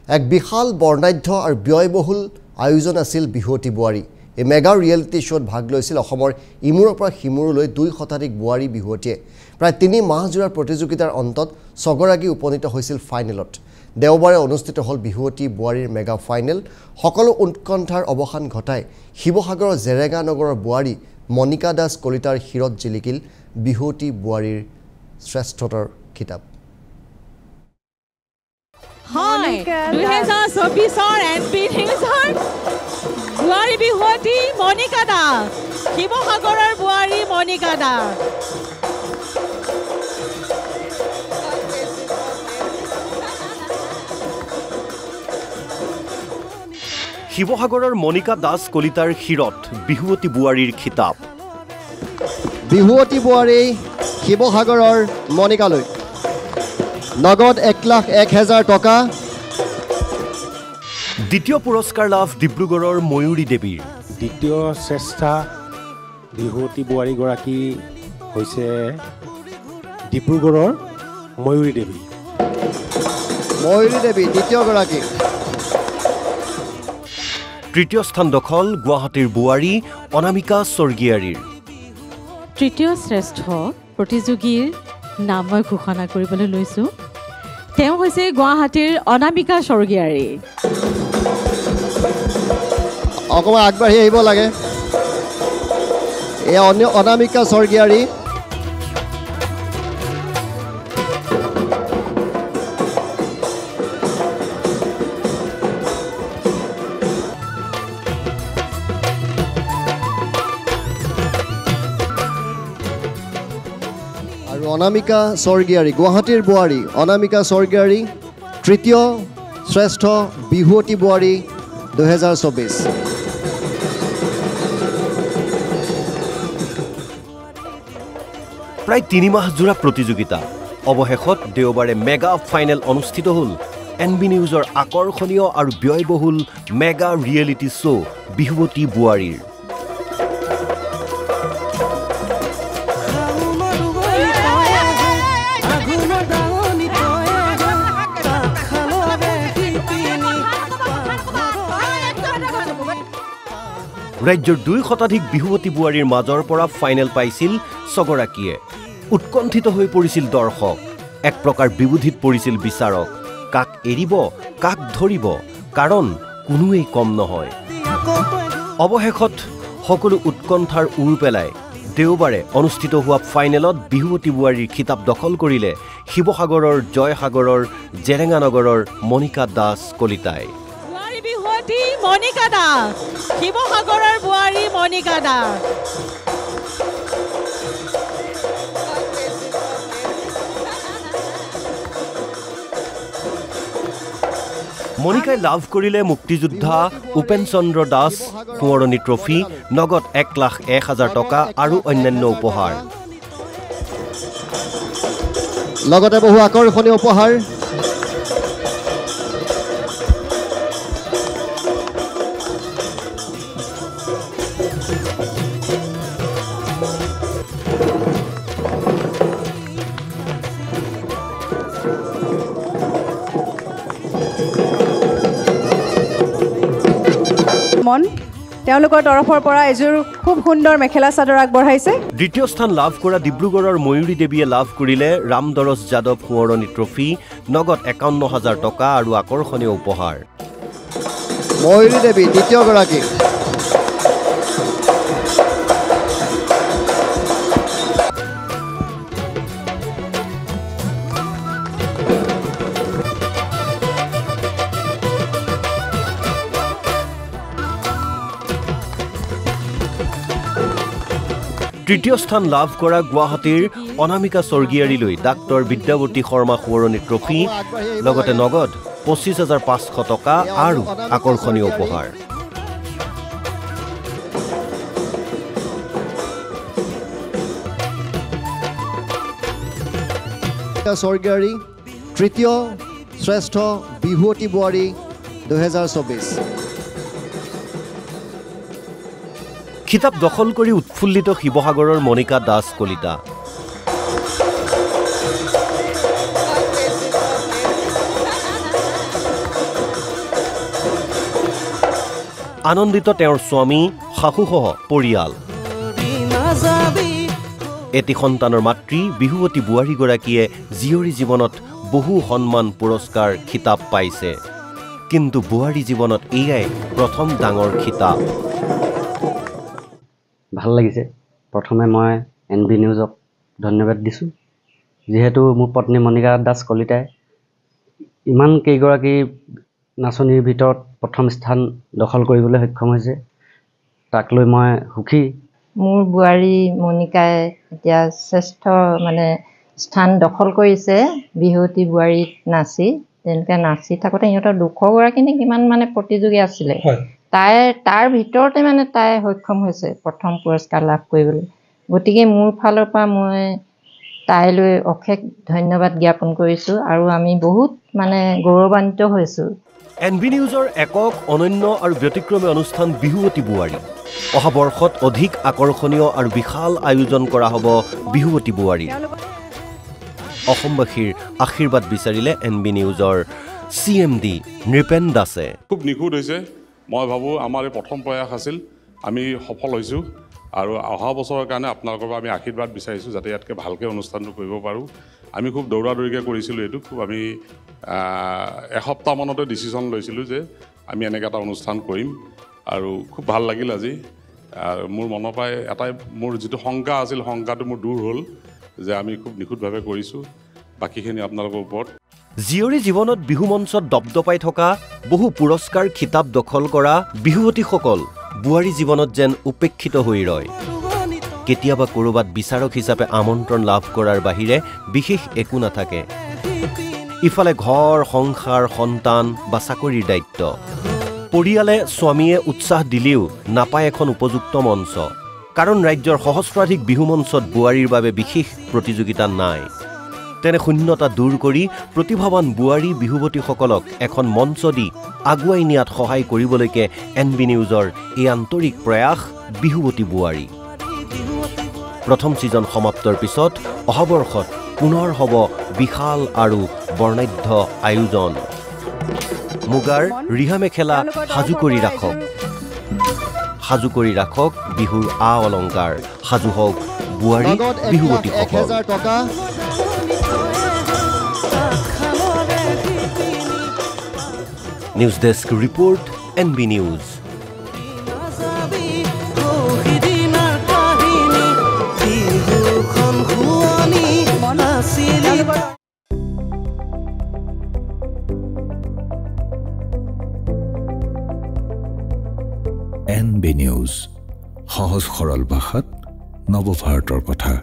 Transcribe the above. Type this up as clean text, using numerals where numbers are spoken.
এক বিশাল বৰ্ণাঢ্য আৰু ব্যয়বহুল আয়োজন আছিল বিহুৱতী বোৱাৰী। এই মেগা ৰিয়েলিটি শ্ব'ত ভাগ লৈছিল অসমৰ ইমূৰৰ পৰা সিমূৰলৈ 2 শতাধিক বোৱাৰী বিহুৱতীয়ে। প্ৰায় 3 মাহজোৰা প্ৰতিযোগিতাৰ অন্তত 6 গৰাকী উপনীত হৈছিল ফাইনেলত। দেওবাৰে অনুষ্ঠিত হ'ল বিহুৱতী বোৱাৰীৰ মেগা ফাইনেল। সকলো উৎকণ্ঠাৰ অৱসান ঘটাই শিৱসাগৰৰ জেৰেঙা নগৰৰ বোৱাৰী মণিকা দাস কলিতাৰ শিৰত জিলিকিল বিহুৱতী বোৱাৰীৰ শ্ৰেষ্ঠতাৰ খিতাপ। Hi, 2024 MP News-ৰ বোৱাৰী বিহুৱতী মণিকা দাস, শিৱসাগৰৰ বোৱাৰী মণিকা দাস। শিৱসাগৰৰ মণিকা দাস কলিতাৰ শিৰত বিহুৱতী বোৱাৰীৰ খিতাপ। বিহুৱতী বোৱাৰী শিৱসাগৰৰ মণিকালৈ নগদ 1,01,000 টকা। দ্বিতীয় পুৰস্কাৰ লাভ ডিব্ৰুগড়ৰ ময়ূৰী দেৱীৰ। দ্বিতীয় শ্ৰেষ্ঠা বিহুৱতী বোৱাৰীগৰাকী হৈছে ডিব্ৰুগড়ৰ ময়ূৰী দেৱী। ময়ূৰী দেৱী দ্বিতীয়গৰাকী। তৃতীয় স্থান দখল গুৱাহাটীৰ বোৱাৰী অনামিকা স্বৰ্গীয়াৰীৰ। তৃতীয় শ্ৰেষ্ঠ প্ৰতিযোগীৰ নাম মই ঘোষণা কৰিবলৈ লৈছোঁ। তেওঁ হৈছে গুৱাহাটীৰ অনামিকা স্বৰ্গীয়াৰী। অকণমান আগবাঢ়ি আহিব লাগে। এই অনামিকা স্বৰ্গীয়াৰী। আৰু অনামিকা স্বৰ্গীয়াৰী গুৱাহাটীৰ বোৱাৰী অনামিকা স্বৰ্গীয়াৰী তৃতীয় শ্ৰেষ্ঠ বিহুৱতী বোৱাৰী 2024। প্ৰায় 3 মাহজোৰা প্ৰতিযোগিতা অৱশেষত দেওবাৰে মেগা ফাইনেল অনুষ্ঠিত হ'ল NB নিউজৰ আকৰ্ষণীয় আৰু ব্যয়বহুল মেগা ৰিয়েলিটি শ্ব' বিহুৱতী বোৱাৰীৰ। ৰাজ্যৰ 2 শতাধিক বিহুৱতী বোৱাৰীৰ মাজৰ পৰা ফাইনেল পাইছিল 6 গৰাকীয়ে। উৎকণ্ঠিত হৈ পৰিছিল দৰ্শক, এক প্ৰকাৰ বিবুধিত পৰিছিল বিচাৰক। কাক এৰিব কাক ধৰিব, কাৰণ কোনোৱেই কম নহয়। অৱশেষত সকলো উৎকণ্ঠাৰ উৰ পেলাই দেওবাৰে অনুষ্ঠিত হোৱা ফাইনেলত বিহুৱতী বোৱাৰীৰ খিতাপ দখল কৰিলে শিৱসাগৰৰ জয়সাগৰৰ জেৰেঙা নগৰৰ মণিকা দাস কলিতাই। মণিকা দাস, শিৱসাগৰৰ বোৱাৰী মণিকা দাস। মণিকাই লাভ কৰিলে মুক্তিযোদ্ধা উপেন চন্দ্ৰ দাস সোঁৱৰণী ট্ৰফি, নগদ 1,01,000 টকা আৰু অন্যান্য উপহাৰ। লগতে বহু আকৰ্ষণীয় উপহাৰ। তেওঁলোকৰ তৰফৰ পৰা এযোৰ খুব সুন্দৰ মেখেলা চাদৰ আগবঢ়াইছে। দ্বিতীয় স্থান লাভ কৰা ডিব্ৰুগড়ৰ ময়ূৰী দেৱীয়ে লাভ কৰিলে ৰামদৰজ যাদৱ সোঁৱৰণী ট্ৰফি, নগদ 51,000 টকা আৰু আকৰ্ষণীয় উপহাৰ। ময়ূৰী দেৱী দ্বিতীয়গৰাকী। তৃতীয় স্থান লাভ কৰা গুৱাহাটীৰ অনামিকা স্বৰ্গীয়াৰীলৈ ডাক্তৰ বিদ্যাৱতী শৰ্মা সোঁৱৰণী ট্ৰফি, লগতে নগদ 25,500 টকা আৰু আকৰ্ষণীয় উপহাৰ। স্বৰ্গীয়াৰী তৃতীয় শ্ৰেষ্ঠ বিহুৱতী বোৱাৰী 2024। খিতাপ দখল কৰি উৎফুল্লিত শিৱসাগৰৰ মণিকা দাস কলিতা। আনন্দিত তেওঁৰ স্বামী শাহুসহ পৰিয়াল এটি সন্তানৰ মাতৃ বিহুৱতী বোৱাৰীগৰাকীয়ে জীয়ৰী জীৱনত বহু সন্মান পুৰস্কাৰ খিতাপ পাইছে কিন্তু বোৱাৰী জীৱনত এয়াই প্ৰথম ডাঙৰ খিতাপ ভাল লাগিছে প্ৰথমে মই NB নিউজক ধন্যবাদ দিছোঁ যিহেতু মোৰ পত্নী মণিকা দাস কলিতাই ইমান কেইগৰাকী নাচনীৰ ভিতৰত প্ৰথম স্থান দখল কৰিবলৈ সক্ষম হৈছে তাক লৈ মই সুখী মোৰ বোৱাৰী মণিকাই এতিয়া শ্ৰেষ্ঠ মানে স্থান দখল কৰিছে বিহুৱতী বোৱাৰীত নাচি তেনেকৈ নাচি থাকোঁতে সিহঁতৰ 200গৰাকী নে কিমান মানে প্ৰতিযোগী আছিলে তাৰ ভিতৰতে মানে তাই সক্ষম হৈছে প্ৰথম পুৰস্কাৰ লাভ কৰিবলৈ গতিকে মোৰ ফালৰ পৰা মই তাইলৈ অশেষ ধন্যবাদ জ্ঞাপন কৰিছোঁ আৰু আমি বহুত মানে গৌৰৱান্বিত হৈছোঁ NB নিউজৰ একক অনন্য আৰু ব্যতিক্ৰমী অনুষ্ঠান বিহুৱতী বোৱাৰী অহা বৰ্ষত অধিক আকৰ্ষণীয় আৰু বিশাল আয়োজন কৰা হ'ব বিহুৱতী বোৱাৰী অসমবাসীৰ আশীৰ্বাদ বিচাৰিলে NB নিউজৰ CMD নৃপেন দাসে খুব নিখুঁত হৈছে মই ভাবোঁ আমাৰ এই প্ৰথম প্ৰয়াস আছিল আমি সফল হৈছোঁ আৰু অহা বছৰৰ কাৰণে আপোনালোকৰ পৰা আমি আশীৰ্বাদ বিচাৰিছোঁ যাতে ইয়াতকৈ ভালকৈ অনুষ্ঠানটো কৰিব পাৰোঁ আমি খুব দৌৰা দৌৰিকৈ কৰিছিলোঁ এইটো খুব আমি এসপ্তাহমানতে ডিচিশ্যন লৈছিলোঁ যে আমি এনেকৈ এটা অনুষ্ঠান কৰিম আৰু খুব ভাল লাগিল আজি মোৰ মনৰ পৰাই এটাই মোৰ যিটো শংকা আছিল শংকাটো মোৰ দূৰ হ'ল যে আমি খুব নিখুঁতভাৱে কৰিছোঁ বাকীখিনি আপোনালোকৰ ওপৰত জীয়ৰী জীৱনত বিহু মঞ্চত দপদপাই থকা বহু পুৰস্কাৰ খিতাপ দখল কৰা বিহুৱতীসকল বোৱাৰী জীৱনত যেন উপেক্ষিত হৈ ৰয় কেতিয়াবা ক'ৰবাত বিচাৰক হিচাপে আমন্ত্ৰণ লাভ কৰাৰ বাহিৰে বিশেষ একো নাথাকে ইফালে ঘৰ সংসাৰ সন্তান বা চাকৰিৰ দায়িত্ব পৰিয়ালে স্বামীয়ে উৎসাহ দিলেও নাপায় এখন উপযুক্ত মঞ্চ কাৰণ ৰাজ্যৰ সহস্ৰাধিক বিহু মঞ্চত বোৱাৰীৰ বাবে বিশেষ প্ৰতিযোগিতা নাই তেনে শূন্যতা দূৰ কৰি প্ৰতিভাৱান বোৱাৰী বিহুৱতীসকলক এখন মঞ্চ দি আগুৱাই নিয়াত সহায় কৰিবলৈকে NB নিউজৰ এই আন্তৰিক প্ৰয়াস বিহুৱতী বোৱাৰী প্ৰথম ছিজন সমাপ্তৰ পিছত অহা বৰ্ষত পুনৰ হ'ব বিশাল আৰু বৰ্ণাঢ্য আয়োজন মুগাৰ ৰিহা মেখেলা সাজু কৰি ৰাখক বিহুৰ অলংকাৰ সাজু হওক বোৱাৰী বিহুৱতীসকল news desk report NB news NB news সহজ সৰল ভাষাত নৱভাৰতৰ কথা